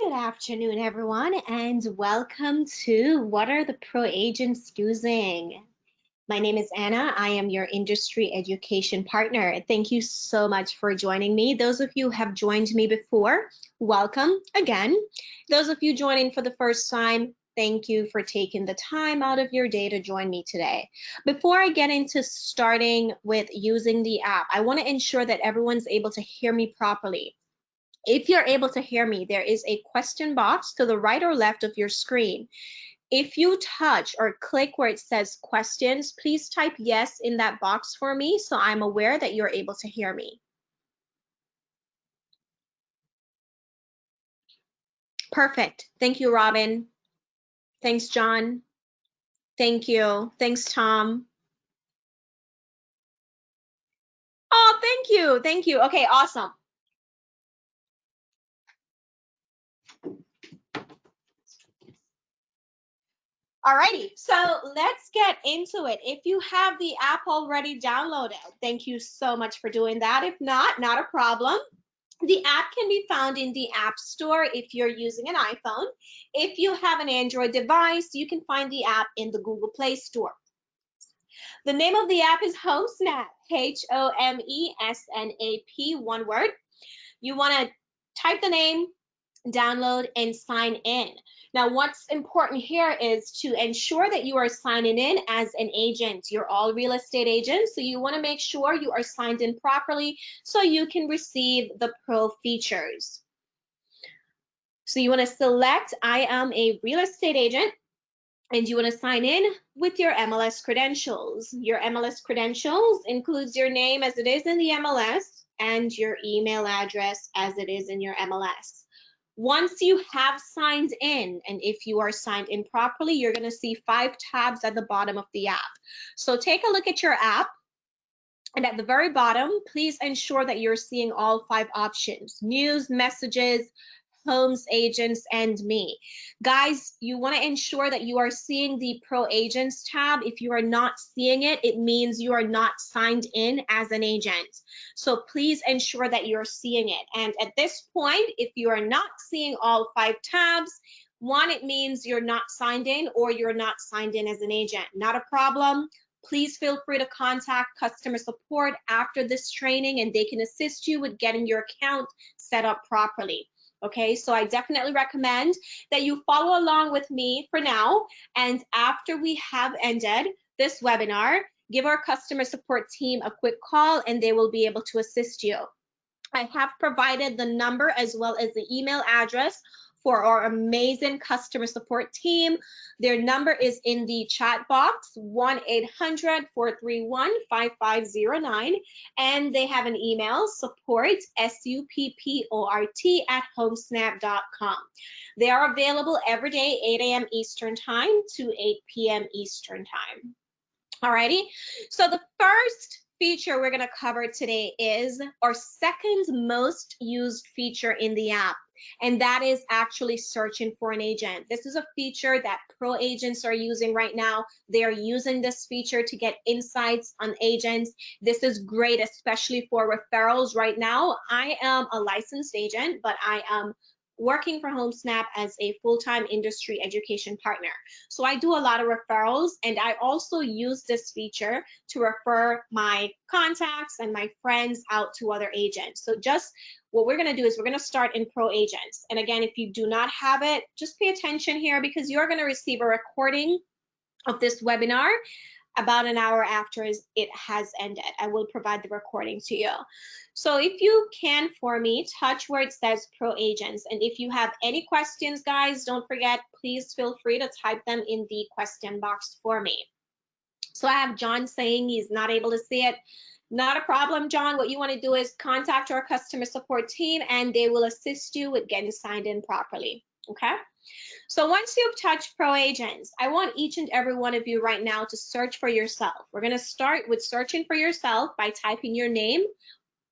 Good afternoon, everyone, and welcome to What Are the Pro Agents Using? My name is Anna. I am your industry education partner. Thank you so much for joining me. Those of you who have joined me before, welcome again. Those of you joining for the first time, thank you for taking the time out of your day to join me today. Before I get into starting with using the app, I want to ensure that everyone's able to hear me properly. If you're able to hear me, there is a question box to the right or left of your screen. If you touch or click where it says questions, please type yes in that box for me so I'm aware that you're able to hear me. Perfect. Thank you, Robin. Thanks, John. Thank you. Thanks, Tom. Oh, thank you. Thank you. Okay, awesome. Alrighty, so let's get into it. If you have the app already downloaded, thank you so much for doing that. If not a problem. The app can be found in the App Store if you're using an iPhone. If you have an Android device, you can find the app in the Google Play Store. The name of the app is Homesnap, Homesnap, one word. You want to type the name, download, and sign in. Now, what's important here is to ensure that you are signing in as an agent. You're all real estate agents, so you want to make sure you are signed in properly so you can receive the pro features. So you want to select I am a real estate agent, and you want to sign in with your MLS credentials. Your MLS credentials includes your name as it is in the MLS and your email address as it is in your MLS. Once you have signed in, and if you are signed in properly, you're going to see 5 tabs at the bottom of the app. So take a look at your app, and at the very bottom, please ensure that you're seeing all 5 options: news, messages, homes, agents, and me. Guys, you want to ensure that you are seeing the Pro Agents tab. If you are not seeing it, it means you are not signed in as an agent. So please ensure that you're seeing it. And at this point, if you are not seeing all 5 tabs, one, it means you're not signed in or you're not signed in as an agent. Not a problem. Please feel free to contact customer support after this training and they can assist you with getting your account set up properly. Okay, so I definitely recommend that you follow along with me for now, and after we have ended this webinar, give our customer support team a quick call and they will be able to assist you. I have provided the number as well as the email address for our amazing customer support team. Their number is in the chat box, 1-800-431-5509, and they have an email, support, SUPPORT, @homesnap.com. They are available every day, 8 a.m. Eastern Time to 8 p.m. Eastern Time. Alrighty, so the first feature we're going to cover today is our second most used feature in the app, and that is actually searching for an agent. This is a feature that pro agents are using right now. They are using this feature to get insights on agents. This is great, especially for referrals. Right now, I am a licensed agent, but I am working for Homesnap as a full-time industry education partner. So I do a lot of referrals, and I also use this feature to refer my contacts and my friends out to other agents. So just what we're going to do is we're going to start in Pro Agents. And again, if you do not have it, just pay attention here because you're going to receive a recording of this webinar about an hour after it has ended. I will provide the recording to you. So if you can for me, touch where it says Pro Agents. And if you have any questions, guys, don't forget, please feel free to type them in the question box for me. So I have John saying he's not able to see it. Not a problem, John. What you want to do is contact our customer support team and they will assist you with getting signed in properly. Okay? So once you've touched Pro Agents, I want each and every one of you right now to search for yourself. We're going to start with searching for yourself by typing your name,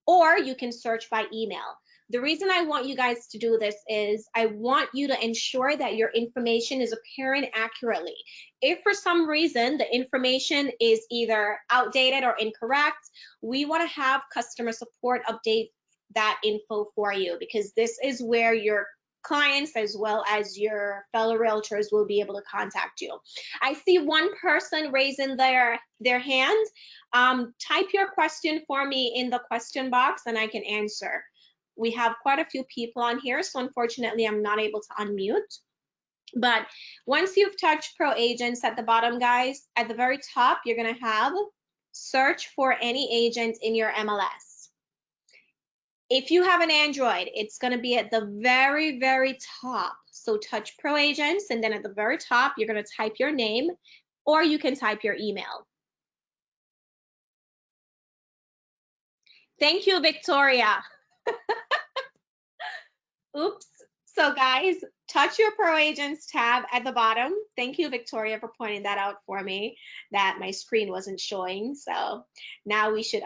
or you can search by email. The reason I want you guys to do this is I want you to ensure that your information is appearing accurately. If for some reason the information is either outdated or incorrect, we want to have customer support update that info for you because this is where your clients as well as your fellow realtors will be able to contact you. I see one person raising their hand. Type your question for me in the question box and I can answer. We have quite a few people on here, so unfortunately I'm not able to unmute. But once you've touched Pro Agents at the bottom, guys, at the very top, you're going to have search for any agent in your MLS. If you have an Android, it's going to be at the very, very top. So touch Pro Agents, and then at the very top, you're going to type your name, or you can type your email. Thank you, Victoria. Oops. So guys, touch your Pro Agents tab at the bottom. Thank you, Victoria, for pointing that out for me, that my screen wasn't showing. So now we should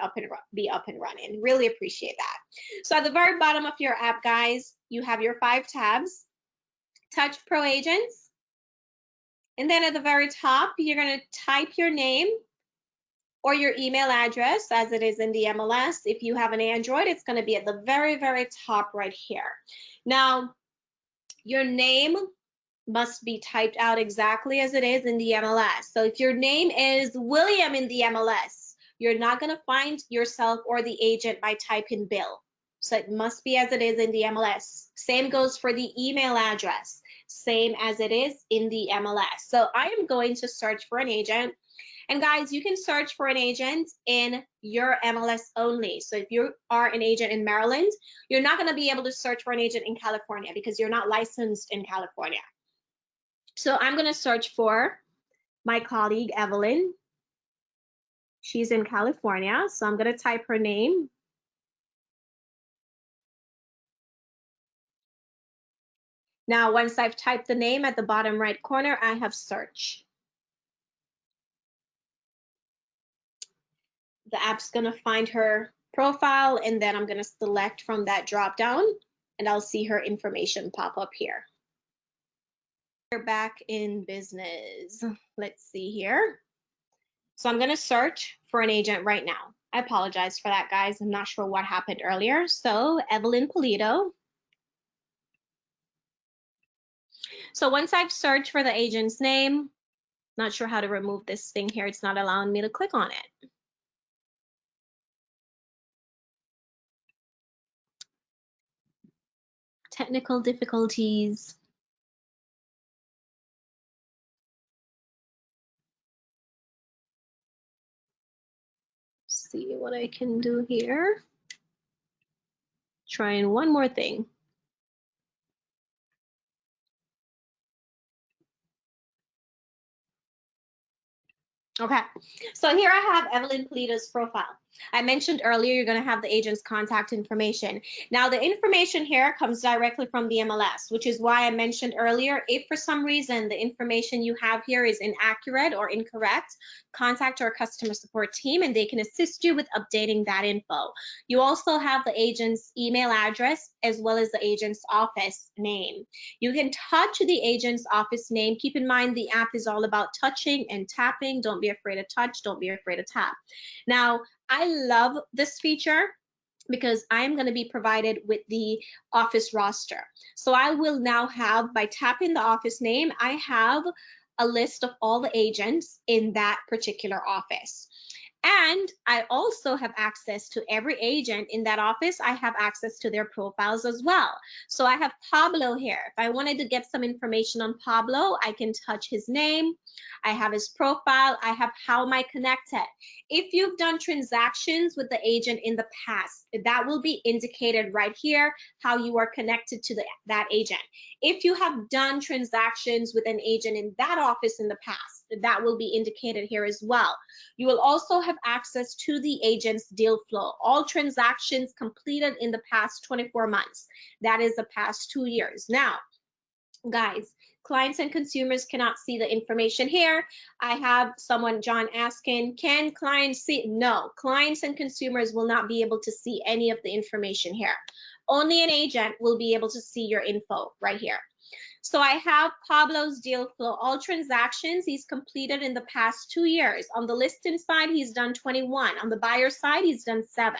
be up and running. Really appreciate that. So at the very bottom of your app, guys, you have your 5 tabs. Touch Pro Agents. And then at the very top, you're going to type your name or your email address as it is in the MLS. If you have an Android, it's going to be at the very, very top right here. Now, your name must be typed out exactly as it is in the MLS. So if your name is William in the MLS, you're not going to find yourself or the agent by typing Bill. So it must be as it is in the MLS. Same goes for the email address, same as it is in the MLS. So I am going to search for an agent. And guys, you can search for an agent in your MLS only. So if you are an agent in Maryland, you're not going to be able to search for an agent in California because you're not licensed in California. So I'm going to search for my colleague, Evelyn. She's in California. So I'm going to type her name. Now, once I've typed the name at the bottom right corner, I have search. The app's going to find her profile, and then I'm going to select from that drop down, and I'll see her information pop up here. We're back in business. Let's see here. So I'm going to search for an agent right now. I apologize for that, guys. I'm not sure what happened earlier. So Evelyn Polito. So once I've searched for the agent's name, not sure how to remove this thing here. It's not allowing me to click on it. Technical difficulties. See what I can do here. Trying one more thing. Okay, so here I have Evelyn Polito's profile. I mentioned earlier you're going to have the agent's contact information. Now the information here comes directly from the MLS, which is why I mentioned earlier, if for some reason the information you have here is inaccurate or incorrect, contact our customer support team and they can assist you with updating that info. You also have the agent's email address as well as the agent's office name. You can touch the agent's office name. Keep in mind the app is all about touching and tapping. Don't be afraid to touch, don't be afraid to tap. Now, I love this feature because I'm going to be provided with the office roster. So I will now have, by tapping the office name, I have a list of all the agents in that particular office. And I also have access to every agent in that office. I have access to their profiles as well. So I have Pablo here. If I wanted to get some information on Pablo, I can touch his name. I have his profile. I have how am I connected. If you've done transactions with the agent in the past, that will be indicated right here, how you are connected to that agent. If you have done transactions with an agent in that office in the past, that will be indicated here as well. You will also have access to the agent's deal flow. All transactions completed in the past 24 months. That is the past 2 years. Now, guys, clients and consumers cannot see the information here. I have someone, John, asking, can clients see? No, clients and consumers will not be able to see any of the information here. Only an agent will be able to see your info right here. So I have Pablo's deal flow, all transactions he's completed in the past 2 years. On the listing side, he's done 21. On the buyer side, he's done 7.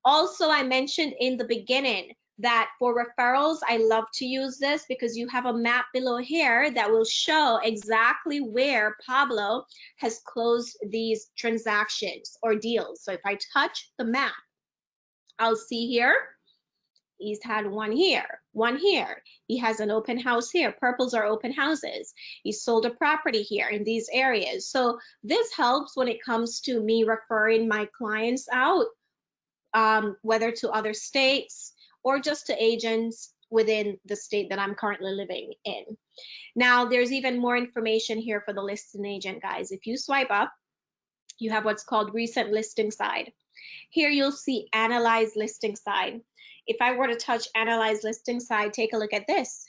Also, I mentioned in the beginning that for referrals, I love to use this because you have a map below here that will show exactly where Pablo has closed these transactions or deals. So if I touch the map, I'll see here, he's had one here, one here. He has an open house here. Purples are open houses. He sold a property here in these areas. So this helps when it comes to me referring my clients out, whether to other states or just to agents within the state that I'm currently living in. Now, there's even more information here for the listing agent, guys. If you swipe up, you have what's called recent listing side. Here you'll see analyze listing side. If I were to touch analyze listing side, take a look at this.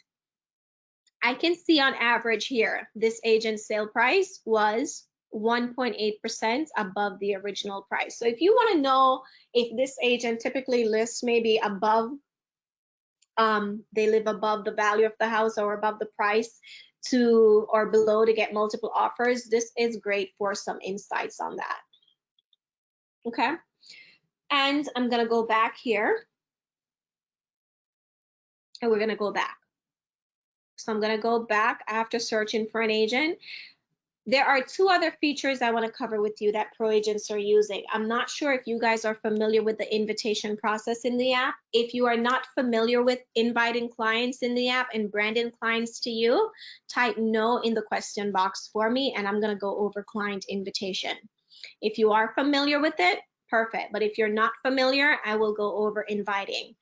I can see on average here, this agent's sale price was 1.8% above the original price. So if you want to know if this agent typically lists maybe above, they live above the value of the house or above the price to or below to get multiple offers, this is great for some insights on that. Okay, and I'm gonna go back here and we're gonna go back. So I'm gonna go back after searching for an agent. There are two other features I want to cover with you that pro agents are using. I'm not sure if you guys are familiar with the invitation process in the app. If you are not familiar with inviting clients in the app and branding clients to you, type no in the question box for me and I'm going to go over client invitation. If you are familiar with it, perfect. But if you're not familiar, I will go over inviting.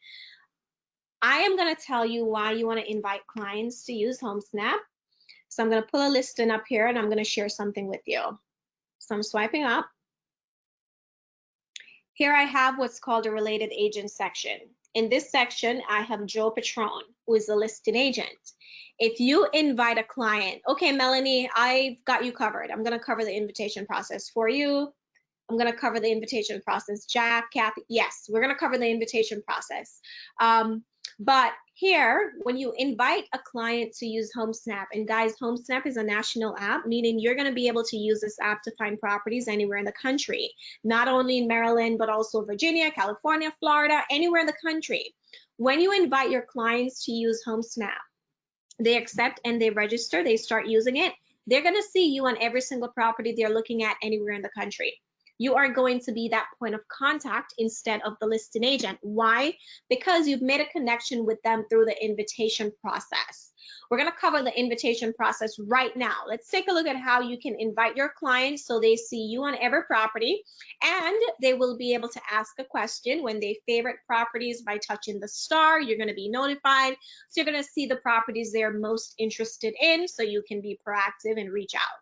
I am going to tell you why you want to invite clients to use Homesnap. So I'm going to pull a listing up here and I'm going to share something with you. So I'm swiping up. Here I have what's called a related agent section. In this section, I have Joe Patron, who is a listing agent. If you invite a client, okay, Melanie, I've got you covered. I'm going to cover the invitation process for you. I'm going to cover the invitation process. Jack, Kathy, yes, we're going to cover the invitation process. But here, when you invite a client to use Homesnap, and guys, Homesnap is a national app, meaning you're going to be able to use this app to find properties anywhere in the country, not only in Maryland, but also Virginia, California, Florida, anywhere in the country. When you invite your clients to use Homesnap, they accept and they register, they start using it, they're going to see you on every single property they're looking at anywhere in the country. You are going to be that point of contact instead of the listing agent. Why? Because you've made a connection with them through the invitation process. We're going to cover the invitation process right now. Let's take a look at how you can invite your clients so they see you on every property and they will be able to ask a question when they favorite properties by touching the star. You're going to be notified. So you're going to see the properties they're most interested in so you can be proactive and reach out.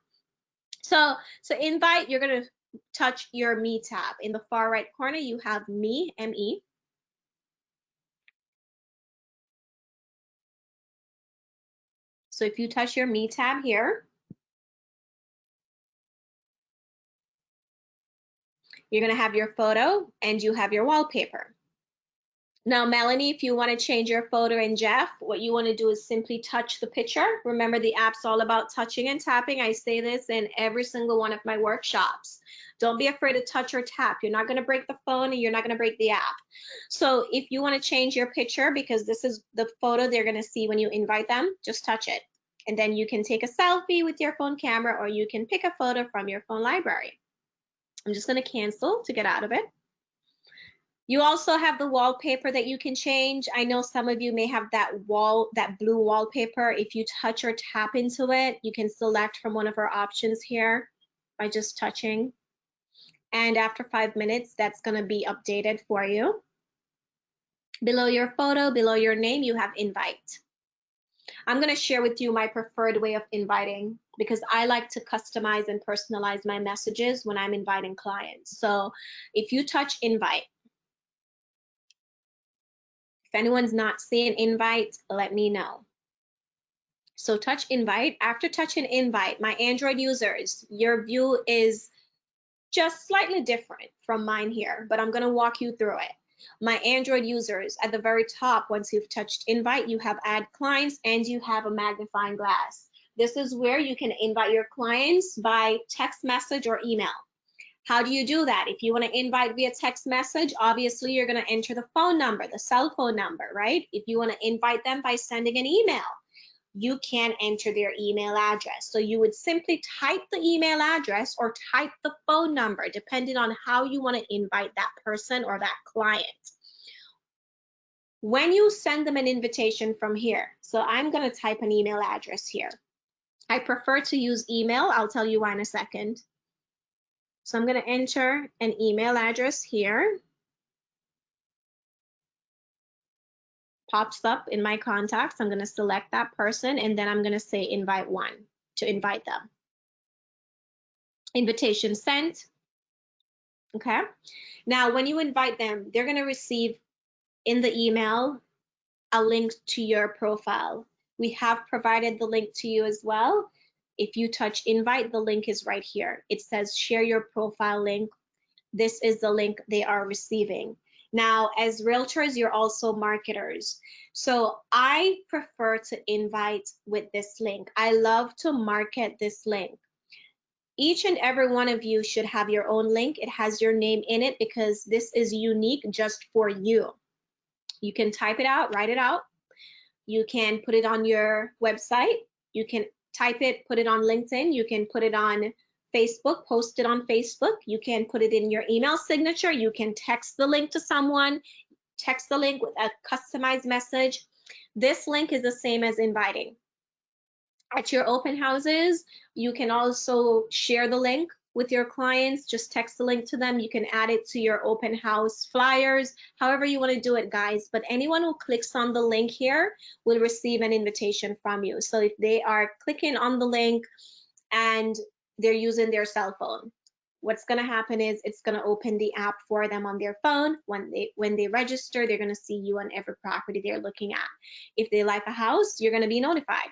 So invite, you're going to touch your Me tab. In the far right corner, you have Me, M-E. So if you touch your Me tab here, you're going to have your photo and you have your wallpaper. Now, Melanie, if you want to change your photo, and Jeff, what you want to do is simply touch the picture. Remember, the app's all about touching and tapping. I say this in every single one of my workshops. Don't be afraid to touch or tap. You're not going to break the phone and you're not going to break the app. So if you want to change your picture, because this is the photo they're going to see when you invite them, just touch it. And then you can take a selfie with your phone camera or you can pick a photo from your phone library. I'm just going to cancel to get out of it. You also have the wallpaper that you can change. I know some of you may have that blue wallpaper. If you touch or tap into it, you can select from one of our options here by just touching. And after 5 minutes, that's going to be updated for you. Below your photo, below your name, you have invite. I'm going to share with you my preferred way of inviting because I like to customize and personalize my messages when I'm inviting clients. So if you touch invite, if anyone's not seeing invite, let me know. So touch invite. After touching invite, my Android users, your view is just slightly different from mine here, but I'm going to walk you through it. My Android users, at the very top, once you've touched invite, you have add clients and you have a magnifying glass. This is where you can invite your clients by text message or email. How do you do that? If you want to invite via text message, obviously you're going to enter the phone number, the cell phone number, right? If you want to invite them by sending an email, you can enter their email address. So you would simply type the email address or type the phone number, depending on how you want to invite that person or that client. When you send them an invitation from here, so I'm going to type an email address here. I prefer to use email. I'll tell you why in a second. So I'm going to enter an email address here. Pops up in my contacts. I'm going to select that person, and then I'm going to say invite one to invite them. Invitation sent. Okay. Now, when you invite them, they're going to receive in the email a link to your profile. We have provided the link to you as well. If you touch invite, the link is right here. It says share your profile link. This is the link they are receiving. Now, as realtors, you're also marketers. So I prefer to invite with this link. I love to market this link. Each and every one of you should have your own link. It has your name in it because this is unique just for you. You can type it out, write it out. You can put it on your website. You can type it, put it on LinkedIn. You can put it on Facebook, post it on Facebook. You can put it in your email signature. You can text the link to someone, text the link with a customized message. This link is the same as inviting. At your open houses, you can also share the link with your clients. Just text the link to them. You can add it to your open house flyers, however you want to do it, guys. But anyone who clicks on the link here will receive an invitation from you. So if they are clicking on the link and they're using their cell phone, what's going to happen is it's going to open the app for them on their phone. When they register, they're going to see you on every property they're looking at. If they like a house, you're going to be notified,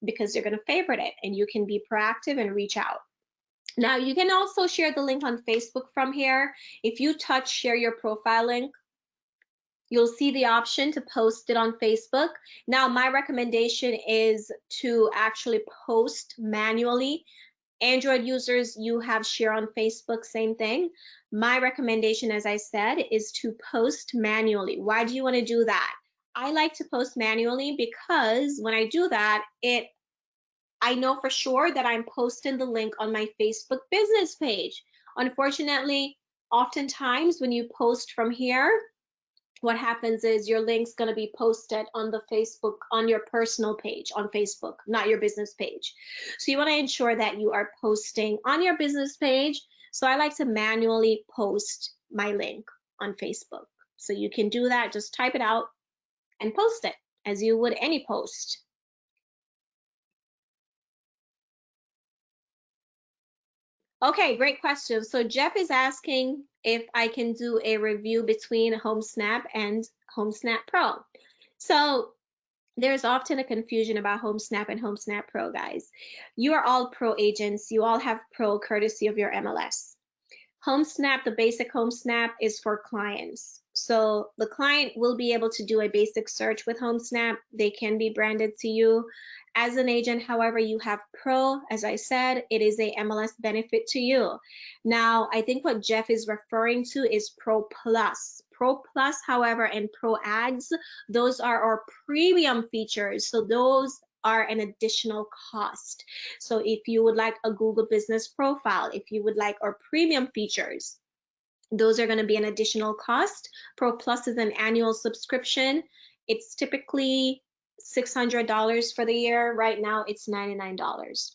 because you're going to favorite it, and you can be proactive and reach out. Now, you can also share the link on Facebook from here. If you touch share your profile link, you'll see the option to post it on Facebook. Now, my recommendation is to actually post manually. Android users, you have share on Facebook, same thing. My recommendation, as I said, is to post manually. Why do you want to do that? I like to post manually because when I do that, I know for sure that I'm posting the link on my Facebook business page. Unfortunately, oftentimes when you post from here, what happens is your link's going to be posted on the Facebook, on your personal page on Facebook, not your business page. So you want to ensure that you are posting on your business page. So I like to manually post my link on Facebook. So you can do that. Just type it out and post it as you would any post. Okay, great question. So Jeff is asking if I can do a review between Homesnap and Homesnap Pro. So there's often a confusion about Homesnap and Homesnap Pro, guys. You are all pro agents. You all have pro courtesy of your MLS. Homesnap, the basic Homesnap, is for clients. So the client will be able to do a basic search with Homesnap. They can be branded to you. As an agent, however, you have Pro. As I said, it is a MLS benefit to you. Now, I think what Jeff is referring to is Pro Plus. Pro Plus, however, and Pro Ads, those are our premium features. So those are an additional cost. So if you would like a Google business profile, if you would like our premium features, those are going to be an additional cost. Pro Plus is an annual subscription. It's typically $600 for the year. Right now it's $99.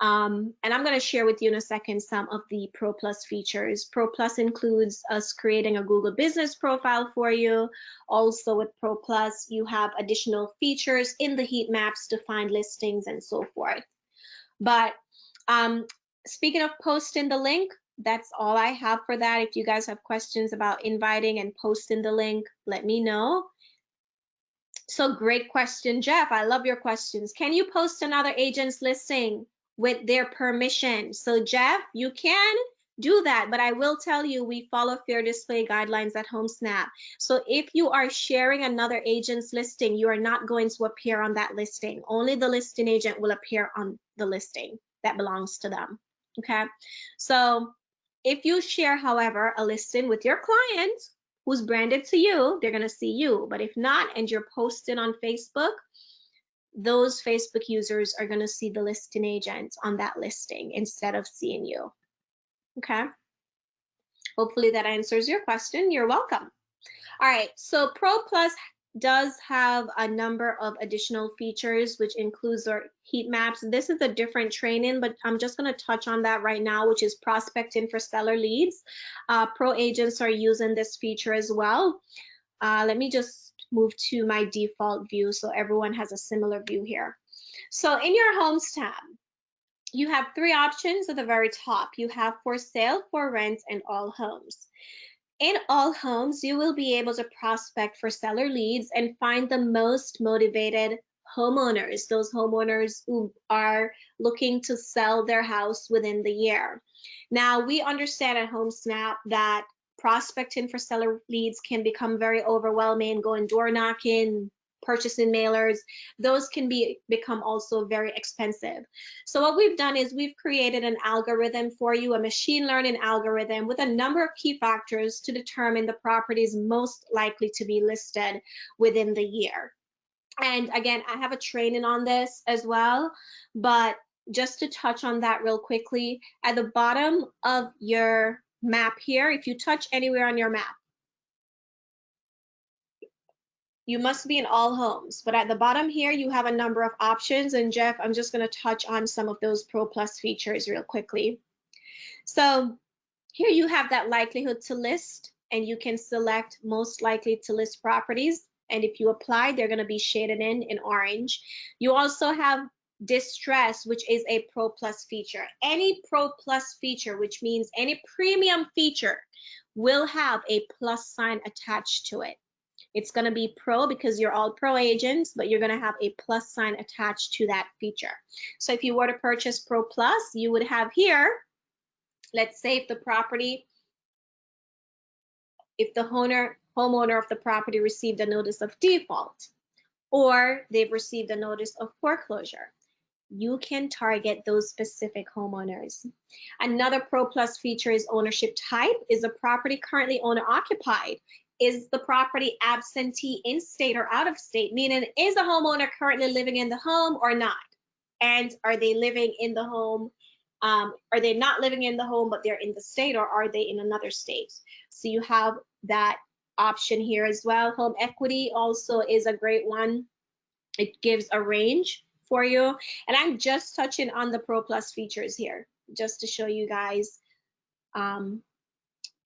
And I'm going to share with you in a second some of the Pro Plus features. Pro Plus includes us creating a Google business profile for you. Also with Pro Plus, you have additional features in the Heatmaps to find listings and so forth. But speaking of posting the link, that's all I have for that. If you guys have questions about inviting and posting the link, let me know. So great question, Jeff. I love your questions. Can you post another agent's listing with their permission? So Jeff, you can do that, but I will tell you we follow fair display guidelines at Homesnap. So if you are sharing another agent's listing, you are not going to appear on that listing. Only the listing agent will appear on the listing that belongs to them. Okay, so If you share, however, a listing with your client who's branded to you, they're going to see you. But if not, and you're posted on Facebook, those Facebook users are going to see the listing agent on that listing instead of seeing you. Okay. Hopefully that answers your question. You're welcome. All right, so Pro Plus does have a number of additional features, which includes our heat maps. This is a different training, but I'm just going to touch on that right now, which is prospecting for seller leads. Pro agents are using this feature as well. Let me just move to my default view so everyone has a similar view here. So in your Homes tab, you have three options at the very top. You have for sale, for rent, and all homes. In all homes, you will be able to prospect for seller leads and find the most motivated homeowners, those homeowners who are looking to sell their house within the year. Now, we understand at Homesnap that prospecting for seller leads can become very overwhelming, going door knocking, purchasing mailers. Those can become also very expensive. So what we've done is we've created an algorithm for you, a machine learning algorithm with a number of key factors to determine the properties most likely to be listed within the year. And again, I have a training on this as well, but just to touch on that real quickly, at the bottom of your map here, if you touch anywhere on your map, you must be in all homes, but at the bottom here, you have a number of options. And Jeff, I'm just going to touch on some of those Pro Plus features real quickly. So here you have that likelihood to list, and you can select most likely to list properties. And if you apply, they're going to be shaded in orange. You also have distress, which is a Pro Plus feature. Any Pro Plus feature, which means any premium feature, will have a plus sign attached to it. It's going to be pro because you're all pro agents, but you're going to have a plus sign attached to that feature. So if you were to purchase Pro Plus, you would have here, let's say if the homeowner of the property received a notice of default, or they've received a notice of foreclosure, you can target those specific homeowners. Another Pro Plus feature is ownership type. Is the property currently owner occupied? Is the property absentee, in state or out of state? Meaning, is the homeowner currently living in the home or not? And are they living in the home? Are they not living in the home, but they're in the state, or are they in another state? So you have that option here as well. Home equity also is a great one. It gives a range for you. And I'm just touching on the Pro Plus features here, just to show you guys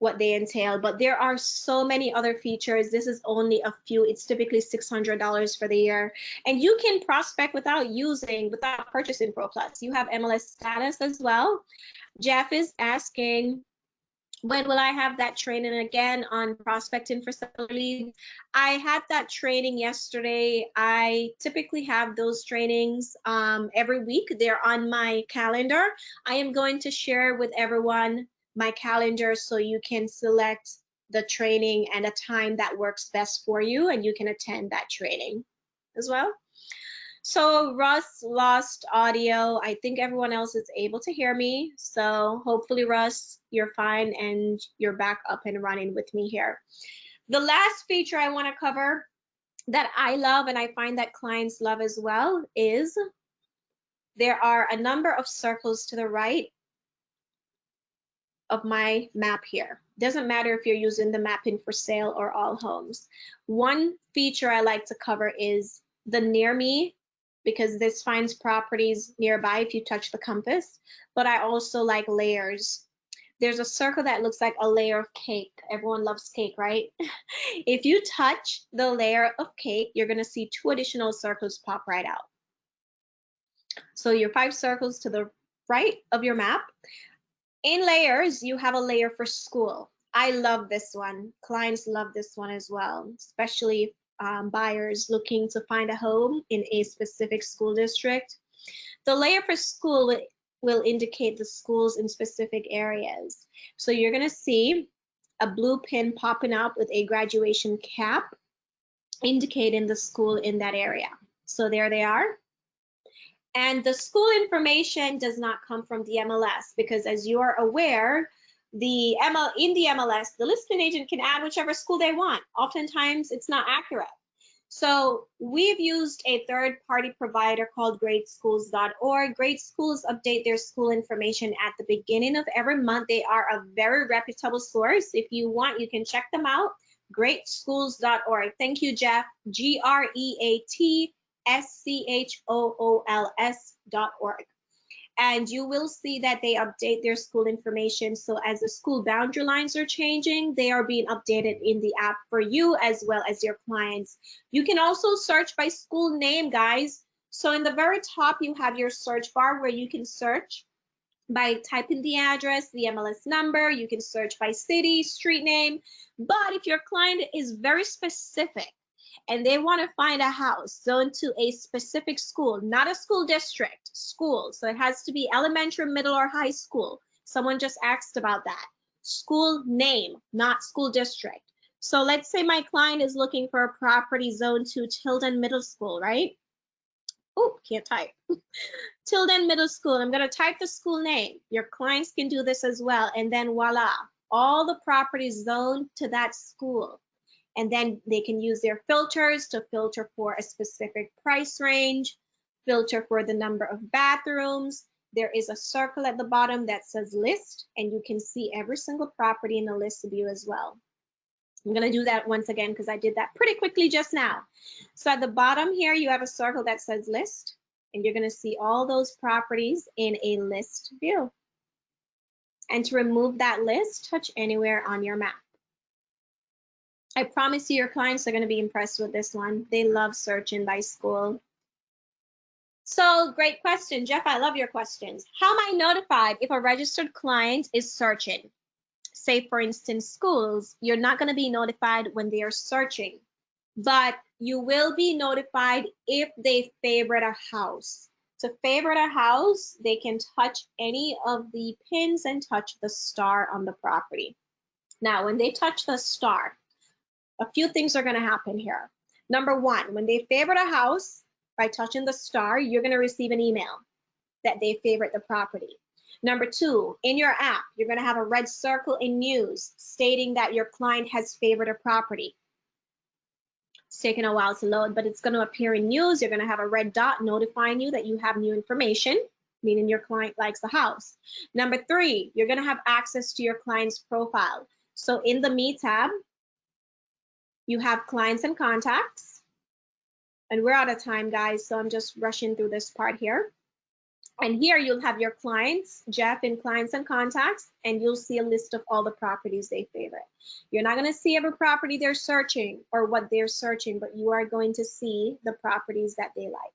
what they entail, but there are so many other features. This is only a few. It's typically $600 for the year, and you can prospect without purchasing Pro Plus. You have MLS status as well. Jeff is asking, when will I have that training again on prospecting for seller leads? I had that training yesterday. I typically have those trainings every week. They're on my calendar. I am going to share with everyone my calendar so you can select the training and a time that works best for you, and you can attend that training as well. So Russ lost audio. I think everyone else is able to hear me. So hopefully, Russ, you're fine and you're back up and running with me here. The last feature I want to cover that I love and I find that clients love as well is there are a number of circles to the right of my map here. Doesn't matter if you're using the mapping for sale or all homes. One feature I like to cover is the near me, because this finds properties nearby if you touch the compass, but I also like layers. There's a circle that looks like a layer of cake. Everyone loves cake, right? If you touch the layer of cake, you're gonna see 2 additional circles pop right out. So your 5 circles to the right of your map. In layers, you have a layer for school. I love this one. Clients love this one as well, especially buyers looking to find a home in a specific school district. The layer for school will indicate the schools in specific areas. So you're going to see a blue pin popping up with a graduation cap indicating the school in that area. So there they are. And the school information does not come from the MLS because, as you are aware, in the MLS, the listing agent can add whichever school they want. Oftentimes it's not accurate. So we've used a third-party provider called gradeschools.org. Grade Schools update their school information at the beginning of every month. They are a very reputable source. If you want, you can check them out. Gradeschools.org. Thank you, Jeff. GREATSCHOOLS.org. And you will see that they update their school information. So as the school boundary lines are changing, they are being updated in the app for you as well as your clients. You can also search by school name, guys. So in the very top, you have your search bar where you can search by typing the address, the MLS number. You can search by city, street name. But if your client is very specific, and they want to find a house zoned to a specific school, not a school district, school. So it has to be elementary, middle, or high school. Someone just asked about that. School name, not school district. So let's say my client is looking for a property zoned to Tilden Middle School, right? Oh, can't type. Tilden Middle School. I'm going to type the school name. Your clients can do this as well. And then voila, all the properties zoned to that school. And then they can use their filters to filter for a specific price range, filter for the number of bathrooms. There is a circle at the bottom that says list, and you can see every single property in the list view as well. I'm going to do that once again because I did that pretty quickly just now. So at the bottom here, you have a circle that says list, and you're going to see all those properties in a list view. And to remove that list, touch anywhere on your map. I promise you your clients are going to be impressed with this one. They love searching by school. So great question, Jeff. I love your questions. How am I notified if a registered client is searching? Say, for instance, schools, you're not going to be notified when they are searching, but you will be notified if they favorite a house. To favorite a house, they can touch any of the pins and touch the star on the property. Now, when they touch the star, a few things are going to happen here. Number one, when they favorite a house by touching the star, you're going to receive an email that they favorite the property. Number two, in your app, you're going to have a red circle in news stating that your client has favored a property. It's taking a while to load, but it's going to appear in news. You're going to have a red dot notifying you that you have new information, meaning your client likes the house. Number three, you're going to have access to your client's profile. So in the Me tab, you have clients and contacts, and we're out of time, guys, so I'm just rushing through this part here. And here you'll have your clients, Jeff, in clients and contacts, and you'll see a list of all the properties they favorite. You're not going to see every property they're searching or what they're searching, but you are going to see the properties that they like.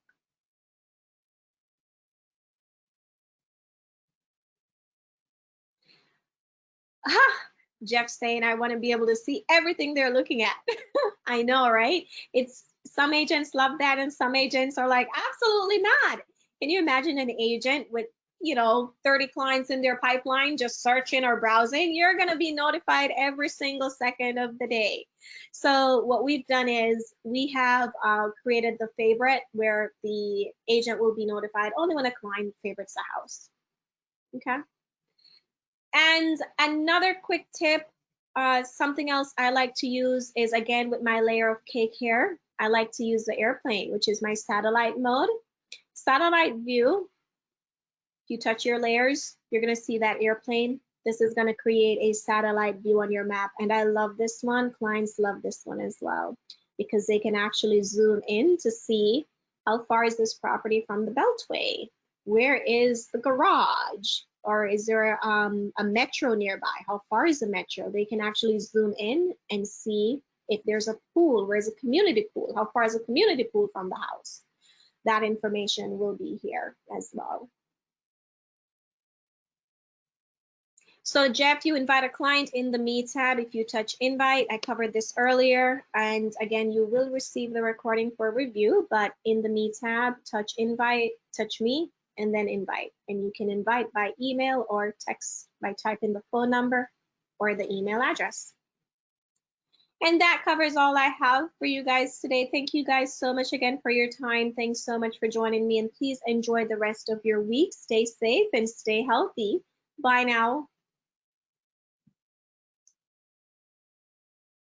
Jeff saying, I want to be able to see everything they're looking at. I know, right? It's some agents love that, and some agents are like, absolutely not. Can you imagine an agent with 30 clients in their pipeline just searching or browsing? You're going to be notified every single second of the day. So what we've done is we have created the favorite where the agent will be notified only when a client favorites a house. Okay. And another quick tip, something else I like to use is, again, with my layer of cake here, I like to use the airplane, which is my satellite mode. Satellite view, if you touch your layers, you're going to see that airplane. This is going to create a satellite view on your map. And I love this one. Clients love this one as well, because they can actually zoom in to see how far is this property from the Beltway? Where is the garage? Or is there a metro nearby? How far is the metro? They can actually zoom in and see if there's a pool. Where's a community pool? How far is a community pool from the house? That information will be here as well. So Jeff, you invite a client in the Me tab. If you touch invite, I covered this earlier. And again, you will receive the recording for review, but in the Me tab, touch invite, touch me, and then invite. And you can invite by email or text by typing the phone number or the email address. And that covers all I have for you guys today. Thank you guys so much again for your time. Thanks so much for joining me, and please enjoy the rest of your week. Stay safe and stay healthy. Bye now.